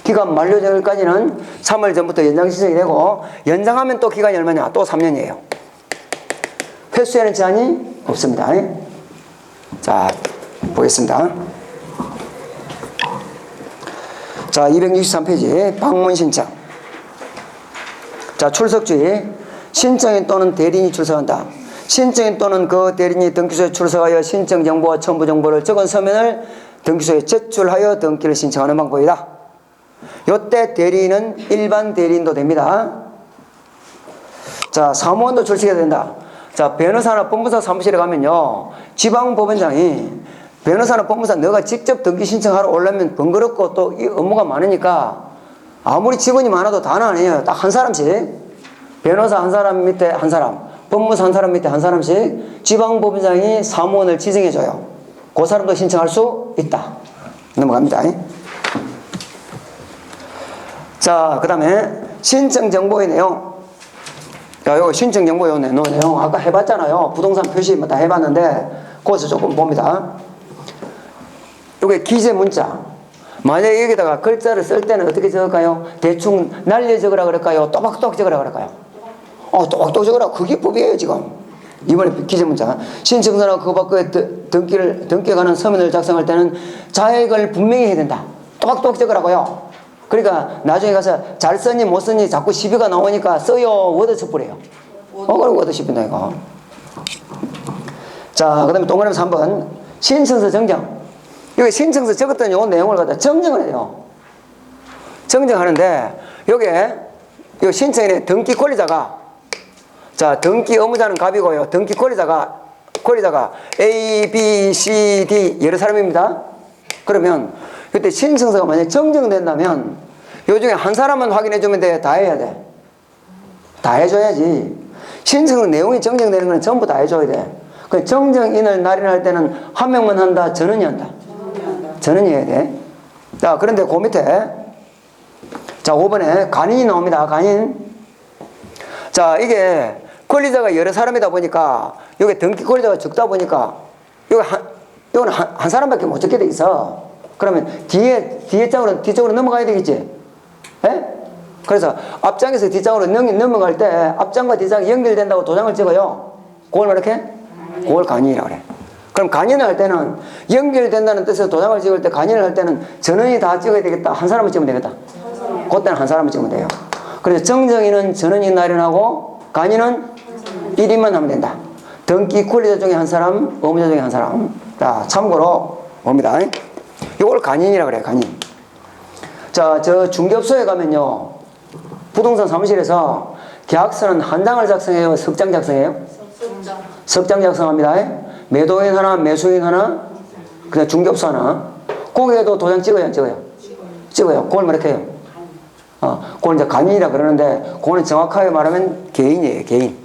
기간 만료 전까지는 3월 전부터 연장 신청이 되고, 연장하면 또 기간이 얼마냐? 또 3년이에요. 횟수에는 제한이 없습니다. 자, 보겠습니다. 자, 263페이지 방문 신청. 자, 출석주의. 신청인 또는 대리인이 출석한다. 신청인 또는 그 대리인이 등기소에 출석하여 신청 정보와 첨부 정보를 적은 서면을 등기소에 제출하여 등기를 신청하는 방법이다. 요때 대리인은 일반 대리인도 됩니다. 자, 사무원도 출석해야 된다. 자, 변호사나 법무사 사무실에 가면요, 지방법원장이 변호사나 법무사 너가 직접 등기 신청하러 오려면 번거롭고 또 이 업무가 많으니까 아무리 직원이 많아도 다는 아니에요. 딱 한 사람씩, 변호사 한 사람 밑에 한 사람, 법무사 한 사람 밑에 한 사람씩 지방법원장이 사무원을 지정해줘요. 그 사람도 신청할 수 있다. 넘어갑니다. 자, 그 다음에 신청정보의 내용. 야, 요거 신청정보의 내용 아까 해봤잖아요. 부동산 표시 다 해봤는데 거기서 조금 봅니다. 요게 기재문자. 만약에 여기다가 글자를 쓸 때는 어떻게 적을까요? 대충 날려 적으라 그럴까요? 또박또박 적으라 그럴까요? 또박또박 적으라. 그게 법이에요 지금. 이번에 기재문자. 신청서나 그 밖에 등기에 관한 서면을 작성할 때는 자액을 분명히 해야 된다. 또박또박 적으라고요. 그러니까 나중에 가서 잘 썼니 못 썼니 자꾸 시비가 나오니까 써요 워드쳐 버려요. 그리고 워드쳐 본다 이거. 자, 그 다음에 동그라미 3번 신청서 정정. 여기 신청서 적었던 요 내용을 갖다 정정을 해요. 정정하는데 요게 요 신청인의 등기 권리자가, 자, 등기 의무자는 갑이고요. 등기 권리자가 A, B, C, D 여러 사람입니다. 그러면 그때 신청서가 만약에 정정된다면 요 중에 한 사람만 확인해 주면 돼? 다 해야 돼? 다 해줘야지. 신청서 내용이 정정되는 건 전부 다 해줘야 돼. 그 정정인을 날인할 때는 한 명만 한다? 전원이 한다? 전원이 해야 돼. 자, 그런데 그 밑에 자, 5번에 간인이 나옵니다. 간인. 자, 이게 권리자가 여러 사람이다 보니까 여기 등기 권리자가 적다 보니까 이거는 한 사람밖에 못 적게 돼 있어. 그러면 뒤쪽으로 넘어가야 되겠지. 예? 그래서 앞장에서 뒷장으로 넘어갈 때 앞장과 뒷장이 연결된다고 도장을 찍어요. 그걸 이렇게? 그걸 간인이라고 그래. 그럼 간인을 할 때는 연결된다는 뜻에서 도장을 찍을 때 간인을 할 때는 전원이 다 찍어야 되겠다. 한 사람을 찍으면 되겠다. 그때는 한 사람을 찍으면 돼요. 그래서 정정인은 전원이 날인하고 간인은 1인만 하면 된다. 등기 권리자 중에 한 사람, 의무자 중에 한 사람. 자, 참고로 봅니다. 이걸 간인이라고 그래요. 간인. 자, 저 중개업소에 가면요, 부동산 사무실에서 계약서는 한 장을 작성해요? 석 장 작성해요? 석 장 작성합니다. 매도인 하나, 매수인 하나, 그다음 중개업소 하나. 거기에도 도장 찍어요, 안 찍어요? 찍어요. 그걸 이렇게 해요. 그걸 이제 간인이라 그러는데, 그거는 정확하게 말하면 개인이에요, 개인.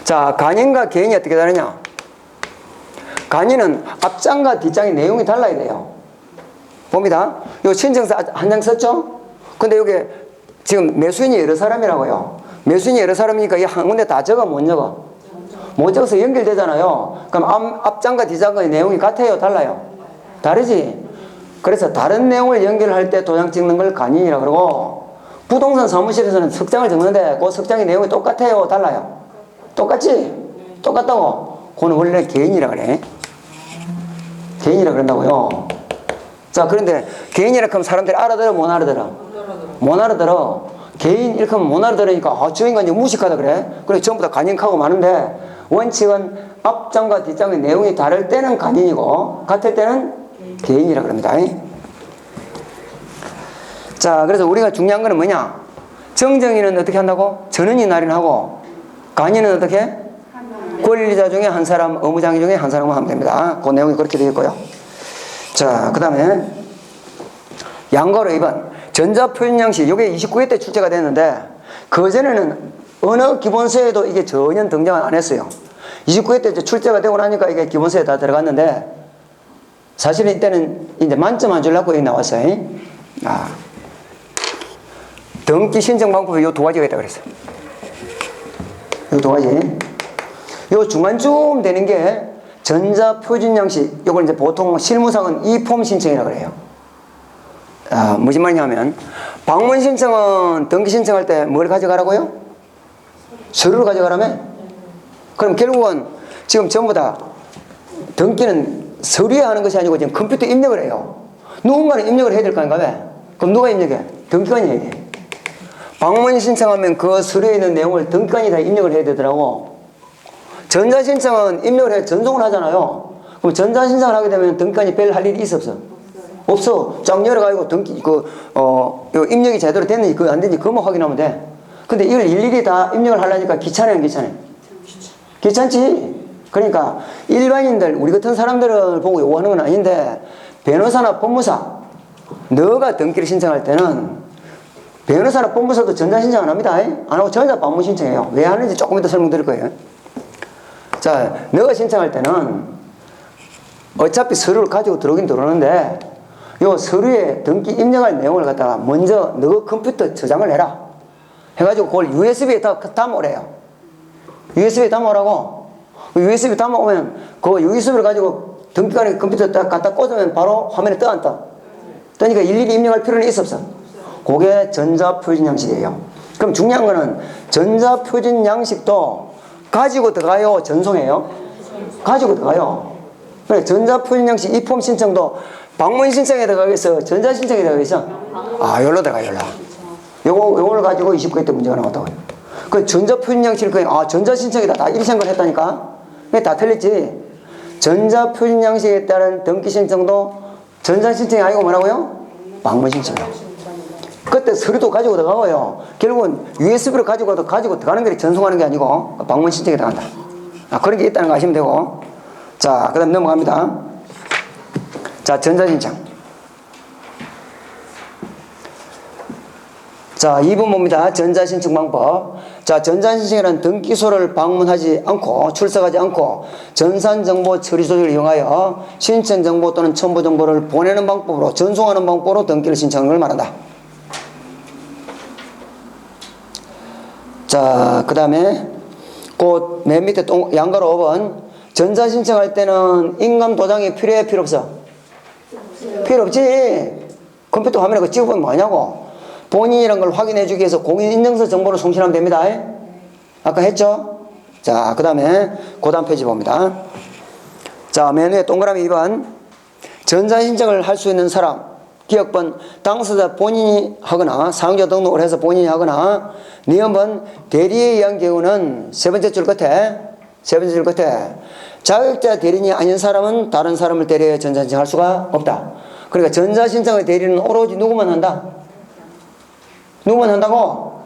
자, 간인과 개인이 어떻게 다르냐? 간인은 앞장과 뒷장의 내용이 달라야 돼요. 봅니다. 요 신청서 한 장 썼죠? 근데 여기 지금 매수인이 여러 사람이라고요. 매수인이 여러 사람이니까 이 한 군데 다 적어, 못 적어? 못 적어서 연결되잖아요. 그럼 앞장과 뒤장과의 내용이 같아요, 달라요? 다르지? 그래서 다른 내용을 연결할 때 도장 찍는 걸 간인이라 그러고, 부동산 사무실에서는 석장을 적는데 그 석장의 내용이 똑같아요, 달라요? 똑같지? 똑같다고? 그건 원래 개인이라 그래. 개인이라 그런다고요. 자, 그런데 개인이라 하면 사람들이 알아들어, 못 알아들어? 못 알아들어. 개인 이렇게 하면 못 알아들으니까 저 인간 이제 무식하다 그래. 그래 전부 다 간인하고 마는데, 원칙은 앞장과 뒷장의 내용이 다를 때는 간인이고 같을 때는 개인이라 그럽니다. 자, 그래서 우리가 중요한 거는 뭐냐? 정정인은 어떻게 한다고? 전원이 날인하고, 간인은 어떻게? 권리자 중에 한 사람, 의무장애 중에 한 사람만 하면 됩니다. 그 내용이 그렇게 되어 있고요. 자, 그 다음에 양가로 2번 전자표준양식, 이게 29회 때 출제가 됐는데 그전에는 어느 기본서에도 이게 전혀 등장을 안 했어요. 29회 때 이제 출제가 되고 나니까 이게 기본서에 다 들어갔는데, 사실은 이때는 이제 만점 안 주려고 여기 나왔어요. 등기 신청 방법이 요 두 가지가 있다고 그랬어요. 요 두 가지. 요 중간쯤 되는 게 전자표준양식, 요걸 이제 보통 실무상은 이폼 신청이라고 그래요. 무슨 말이냐면, 방문 신청은 등기 신청할 때 뭘 가져가라고요? 서류를 가져가라며? 그럼 결국은 지금 전부 다 등기는 서류에 하는 것이 아니고 지금 컴퓨터 입력을 해요. 누군가는 입력을 해야 될 거 아닌가 왜? 그럼 누가 입력해? 등기관이 해야 돼. 방문 신청하면 그 서류에 있는 내용을 등기관이 다 입력을 해야 되더라고. 전자신청은 입력을 해, 전송을 하잖아요. 그럼 전자신청을 하게 되면 등기관이 별 할 일이 있어, 없어? 없어. 쫙 열어가지고 등기, 입력이 제대로 됐는지, 그거 안 됐는지 그것만 확인하면 돼. 근데 이걸 일일이 다 입력을 하려니까 귀찮아요, 안 귀찮아요? 귀찮지? 그러니까 일반인들, 우리 같은 사람들을 보고 요구하는 건 아닌데, 변호사나 법무사, 너가 등기를 신청할 때는 변호사나 법무사도 전자신청 안 합니다. 안 하고 전자방문 신청해요. 왜 하는지 조금 이따 설명드릴 거예요. 자, 너가 신청할 때는 어차피 서류를 가지고 들어오긴 들어오는데, 요 서류에 등기 입력할 내용을 갖다가 먼저 너 컴퓨터 저장을 해라. 해가지고 그걸 USB에 다 담으래요. USB에 담으라고. USB 담아오면 그 USB를 가지고 등기관에 컴퓨터 딱 갖다 꽂으면 바로 화면에 떠 안 떠? 떠니까 일일이 입력할 필요는 있어 없어? 그게 전자표준 양식이에요. 그럼 중요한 거는 전자표준 양식도 가지고 들어가요, 전송해요? 가지고 들어가요. 그래, 전자표준 양식 이폼 신청도 방문 신청에 들어가겠어? 전자 신청에 들어가겠어? 여기로 들어가, 여기로. 요걸 가지고 29회 때 문제가 나왔다고 해요. 그 전자표준 양식을 그냥, 전자 신청이다. 다 이리 생각을 했다니까? 그게 다 틀렸지? 전자표준 양식에 따른 등기 신청도 전자 신청이 아니고 뭐라고요? 방문 신청이라고. 그때 서류도 가지고 들어가고요. 결국은 USB를 가지고 들어가는 게 전송하는 게 아니고 방문 신청에 들어간다. 그런 게 있다는 거 아시면 되고. 자, 그 다음 넘어갑니다. 자, 전자신청. 자, 2번 봅니다. 전자신청 방법. 자, 전자신청이란 등기소를 방문하지 않고 출석하지 않고 전산정보 처리소를 이용하여 신청정보 또는 첨부정보를 보내는 방법으로 전송하는 방법으로 등기를 신청하는 걸 말한다. 자, 그 다음에 그 맨 밑에 양가로 5번 전자신청할 때는 인감 도장이 필요해, 필요 없어? 필요 없지. 컴퓨터 화면에 그거 찍어보면 뭐냐고. 본인이란 걸 확인해 주기 위해서 공인인증서 정보를 송신하면 됩니다. 아까 했죠? 자, 그 다음에 그 다음 페이지 봅니다. 자, 맨 위에 동그라미 2번 전자신청을 할 수 있는 사람, 기억번 당사자 본인이 하거나 사용자 등록을 해서 본인이 하거나 니은번 대리에 의한 경우는 세 번째 줄 끝에 자격자 대리인이 아닌 사람은 다른 사람을 대리해 전자신청할 수가 없다. 그러니까 전자신청의 대리는 오로지 누구만 한다? 누구만 한다고?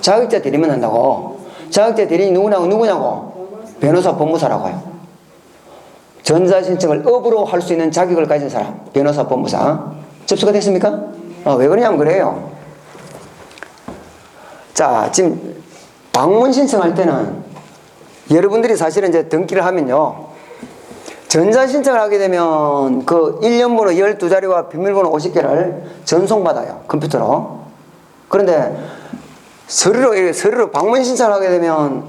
자격자 대리만 한다고. 자격자 대리인이 누구냐고? 변호사, 법무사라고 해요. 전자신청을 업으로 할 수 있는 자격을 가진 사람, 변호사, 법무사. 접수가 됐습니까? 왜 그러냐면 그래요. 자, 지금 방문 신청할 때는 여러분들이 사실은 이제 등기를 하면요, 전자신청을 하게 되면 그 1년번호 12자리와 비밀번호 50개를 전송받아요, 컴퓨터로. 그런데 서류로 방문 신청을 하게 되면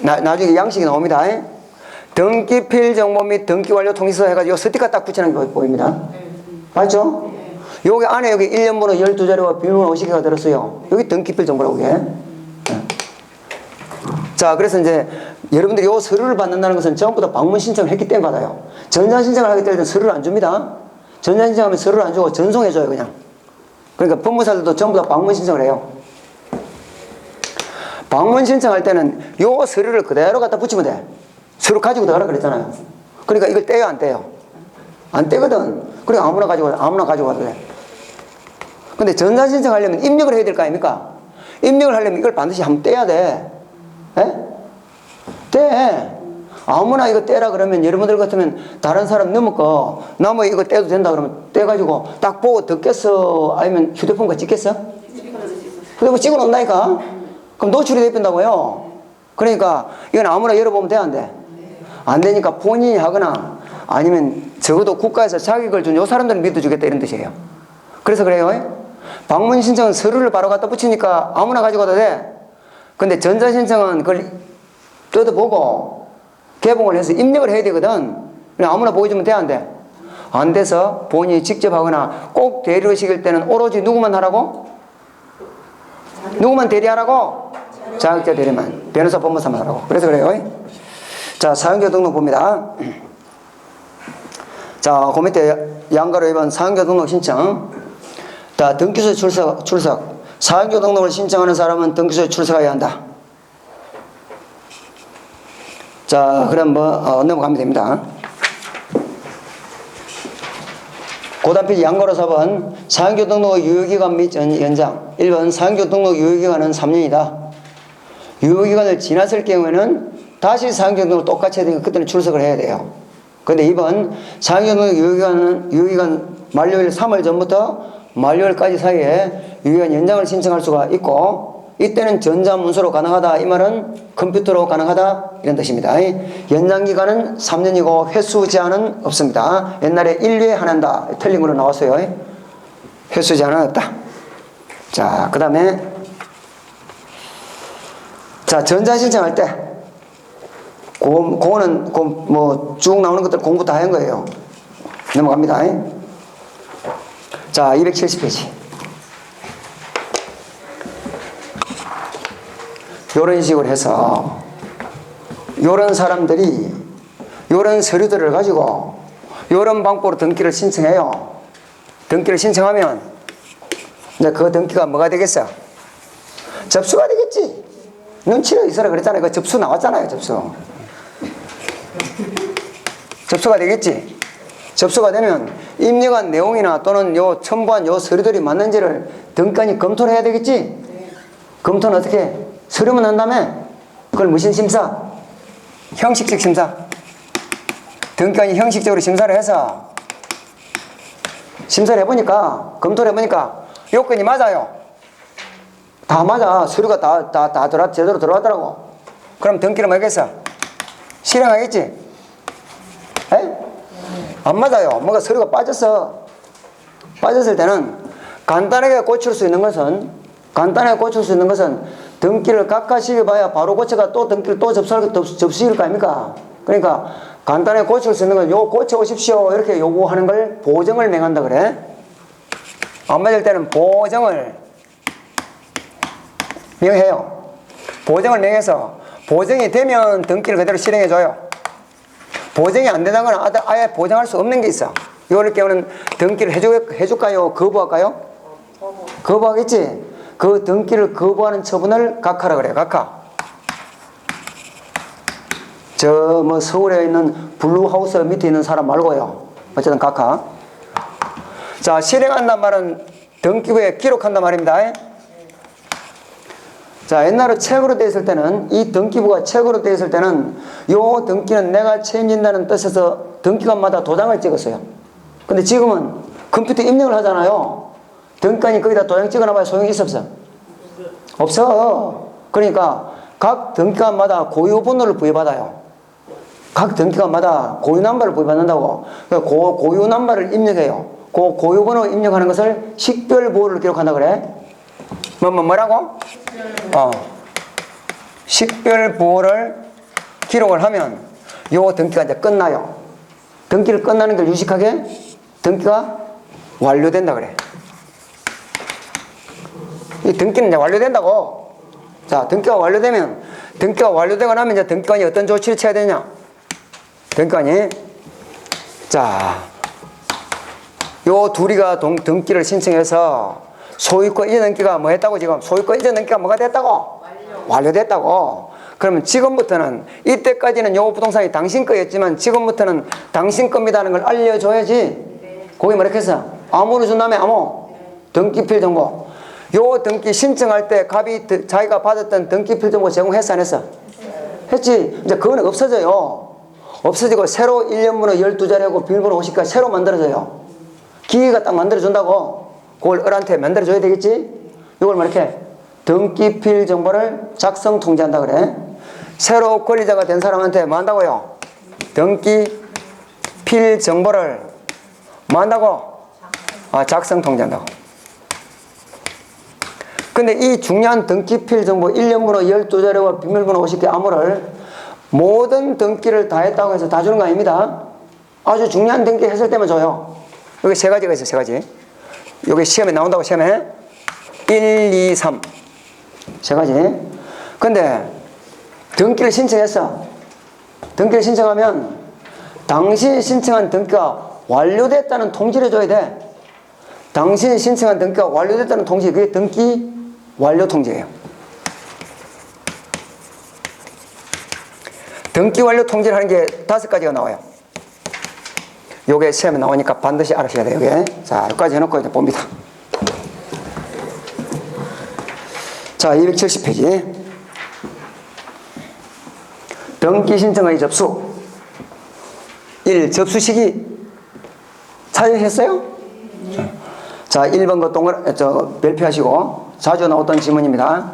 나중에 양식이 나옵니다. 등기필 정보 및 등기 완료 통지서 해가지고 스티커 딱 붙이는 게 보입니다. 맞죠? 여기 안에 여기 1년 번호 12자료와 비밀번호 50개가 들었어요. 여기 등기필 정보라고 이게. 자, 그래서 이제 여러분들이 요 서류를 받는다는 것은 전부 다 방문 신청을 했기 때문에 받아요. 전자 신청을 하기 때문에 서류를 안 줍니다. 전자 신청하면 서류를 안 주고 전송해줘요, 그냥. 그러니까 법무사들도 전부 다 방문 신청을 해요. 방문 신청할 때는 요 서류를 그대로 갖다 붙이면 돼. 서류 가지고 들어가라 그랬잖아요. 그러니까 이걸 떼요, 안 떼요? 안 떼거든. 그러니까 아무나 가지고 와도 돼. 근데 전자 신청하려면 입력을 해야 될 거 아닙니까? 입력을 하려면 이걸 반드시 한번 떼야 돼. 에? 떼. 아무나 이거 떼라 그러면 여러분들 같으면 다른 사람 넘어가 나뭐 이거 떼도 된다 그러면 떼가지고 딱 보고 듣겠어? 아니면 휴대폰과 찍겠어? 휴대폰 찍어 놓는다니까? 그럼 노출이 돼버린다고요. 그러니까 이건 아무나 열어보면 돼, 안 돼? 안 되니까 본인이 하거나 아니면 적어도 국가에서 자격을 준 요 사람들은 믿어주겠다 이런 뜻이에요. 그래서 그래요. 방문 신청은 서류를 바로 갖다 붙이니까 아무나 가지고 와도 돼. 근데 전자 신청은 그걸 뜯어보고 개봉을 해서 입력을 해야 되거든. 그냥 아무나 보여주면 돼, 안 돼? 안 돼서 본인이 직접 하거나 꼭 대리를 시킬 때는 오로지 누구만 하라고? 누구만 대리하라고? 자격자 대리만. 변호사 법무사만 하라고. 그래서 그래요. 자, 사용자 등록 봅니다. 자, 그 밑에 양가로 2번 사용자 등록 신청. 자, 등기소에 출석. 사용자 등록을 신청하는 사람은 등기소에 출석해야 한다. 자, 그럼 넘어가면 됩니다. 고단필 양가로 4번 사용자 등록 유효기간 및 연장. 1번 사용자 등록 유효기간은 3년이다. 유효기간을 지났을 경우에는 다시 사용자 등록을 똑같이 해야 되니까 그때는 출석을 해야 돼요. 근데 2번 사용자 등록 유효기간 만료일 3월 전부터 만료일까지 사이에 유효기간 연장을 신청할 수가 있고 이때는 전자문서로 가능하다. 이 말은 컴퓨터로 가능하다 이런 뜻입니다. 연장기간은 3년이고 횟수 제한은 없습니다. 옛날에 1회에 하나다 틀린 걸로 나왔어요. 횟수 제한은 없다. 자, 그 다음에 자, 전자신청할 때 그거는 뭐 쭉 나오는 것들 공부 다 한 거예요. 넘어갑니다. 자, 270페이지. 요런 식으로 해서 요런 사람들이 요런 서류들을 가지고 요런 방법으로 등기를 신청해요. 등기를 신청하면 이제 그 등기가 뭐가 되겠어? 접수가 되겠지. 눈치를 있어라 그랬잖아요. 그 접수 나왔잖아요. 접수가 되겠지. 접수가 되면 입력한 내용이나 또는 요 첨부한 요 서류들이 맞는지를 등기관이 검토를 해야 되겠지. 검토는 어떻게 해? 서류만 한 다음에 그걸 무슨 심사? 형식적 심사. 등기관이 형식적으로 심사를 해서 심사를 해보니까 검토를 해보니까 요건이 맞아요. 다 맞아. 서류가 다 제대로 들어왔더라고. 그럼 등기를 뭐겠어? 실행하겠지? 에? 안 맞아요. 뭔가 서류가 빠졌을 때는 간단하게 고칠 수 있는 것은 등기를 각각씩 봐야 바로 고쳐가 또 등기를 또 접수할 거 아닙니까? 그러니까 간단하게 고칠 수 있는 건 요 고쳐오십시오 이렇게 요구하는 걸 보정을 명한다 그래. 안 맞을 때는 보정을 명해요. 보정을 명해서 보정이 되면 등기를 그대로 실행해줘요. 보정이 안 되는 건 아예 보정할 수 없는 게 있어. 이럴 경우는 등기를 해줄까요? 거부할까요? 거부하겠지? 그 등기를 거부하는 처분을 각하라 그래요. 각하. 저 뭐 서울에 있는 블루하우스 밑에 있는 사람 말고요. 어쨌든 각하. 자, 실행한단 말은 등기부에 기록한단 말입니다. 자, 옛날에 책으로 되어 있을 때는 이 등기부가 책으로 되어 있을 때는 요 등기는 내가 책임진다는 뜻에서 등기관마다 도장을 찍었어요. 근데 지금은 컴퓨터 입력을 하잖아요. 등기관이 거기다 도장 찍어놔봐야 소용이 있어 없어? 없어. 그러니까 각 등기관마다 고유 번호를 부여받아요. 각 등기관마다 고유 넘버를 부여받는다고. 그러니까 고유 넘버를 입력해요. 그 고유 번호 입력하는 것을 식별 보호를 기록한다 그래. 뭐라고? 식별부호를 기록을 하면 요 등기가 이제 끝나요. 등기를 끝나는 걸 유식하게 등기가 완료된다 그래. 이 등기는 이제 완료된다고. 자, 등기가 완료되고 나면 이제 등기관이 어떤 조치를 취해야 되냐? 등기관이 자, 요 둘이가 등기를 신청해서 소유권 이전 등기가 뭐 했다고 지금? 소유권 이전 등기가 뭐가 됐다고? 완료됐다고. 그러면 지금부터는 이때까지는 요 부동산이 당신 거였지만 지금부터는 당신 겁니다는 걸 알려줘야지. 거기 뭐라 했어? 암호로 준 다음에 암호. 등기필 정보. 요 등기 신청할 때 갑이 자기가 받았던 등기필 정보 제공했어 안 했어? 했지. 이제 그거는 없어져요. 없어지고 새로 1년번호 12자리하고 비밀번호 50까지 새로 만들어져요. 기계가 딱 만들어준다고. 그걸 을한테 만들어줘야 되겠지. 이걸 뭐 이렇게 등기필 정보를 작성 통지한다 그래. 새로 권리자가 된 사람한테 뭐 한다고요? 등기필 정보를 뭐 한다고? 작성 통지한다고. 근데 이 중요한 등기필 정보 1년번호 12자료와 비밀번호 50개 암호를 모든 등기를 다 했다고 해서 다 주는 거 아닙니다. 아주 중요한 등기 했을 때만 줘요. 여기 세 가지가 있어요. 세 가지. 여기 시험에 나온다고. 시험에 1, 2, 3 세 가지. 근데 등기를 신청했어. 등기를 신청하면 당신이 신청한 등기가 완료됐다는 통지를 줘야 돼. 당신이 신청한 등기가 완료됐다는 통지, 그게 등기 완료 통지예요. 등기 완료 통지를 하는 게 5가지가 나와요. 요게 시험에 나오니까 반드시 알으셔야 돼요. 요게. 자, 여기까지 해놓고 이제 봅니다. 자, 270페이지. 등기 신청의 접수. 1. 접수 시기 찾으셨어요? 자, 1번 거 별표하시고 자주 나왔던 지문입니다.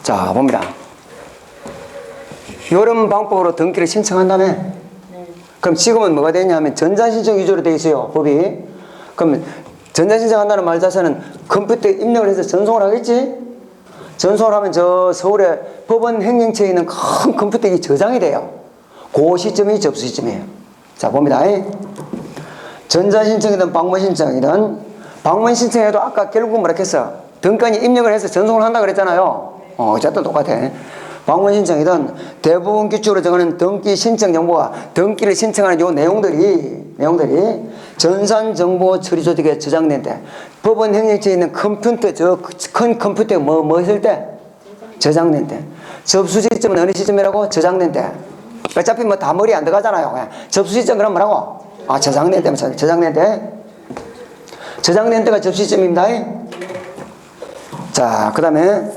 자, 봅니다. 이런 방법으로 등기를 신청한다며. 그럼 지금은 뭐가 되냐 하면 전자신청 위주로 되어 있어요, 법이. 그럼 전자신청한다는 말 자체는 컴퓨터에 입력을 해서 전송을 하겠지? 전송을 하면 저 서울에 법원 행정처에 있는 큰 컴퓨터에 저장이 돼요. 그 시점이 접수 시점이에요. 자, 봅니다. 전자신청이든 방문신청이든, 방문신청해도 아까 결국은 뭐라 했어? 등기관이 입력을 해서 전송을 한다 그랬잖아요. 어쨌든 똑같아. 방문신청이든 대부분 규칙으로 정하는 등기 신청 정보와 등기를 신청하는 요 내용들이 전산정보 처리 조직에 저장된대. 법원 행정처에 있는 컴퓨터, 저 큰 컴퓨터에 뭐 했을 때? 저장된대. 접수 시점은 어느 시점이라고? 저장된대. 어차피 뭐 다 머리에 안 들어가잖아요. 그냥 접수 시점 그럼 뭐라고? 저장된대. 저장된대. 저장된 데가 접수 시점입니다. 자, 그 다음에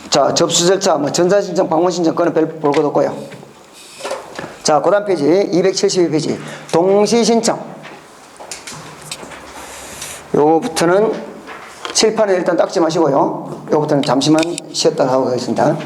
자, 접수 절차, 뭐 전자신청, 방문신청, 그거는 별 볼 것 없고요. 자, 그 다음 페이지, 272페이지. 동시신청. 요거부터는 칠판에 일단 닦지 마시고요. 요거부터는 잠시만 쉬었다 하고 가겠습니다.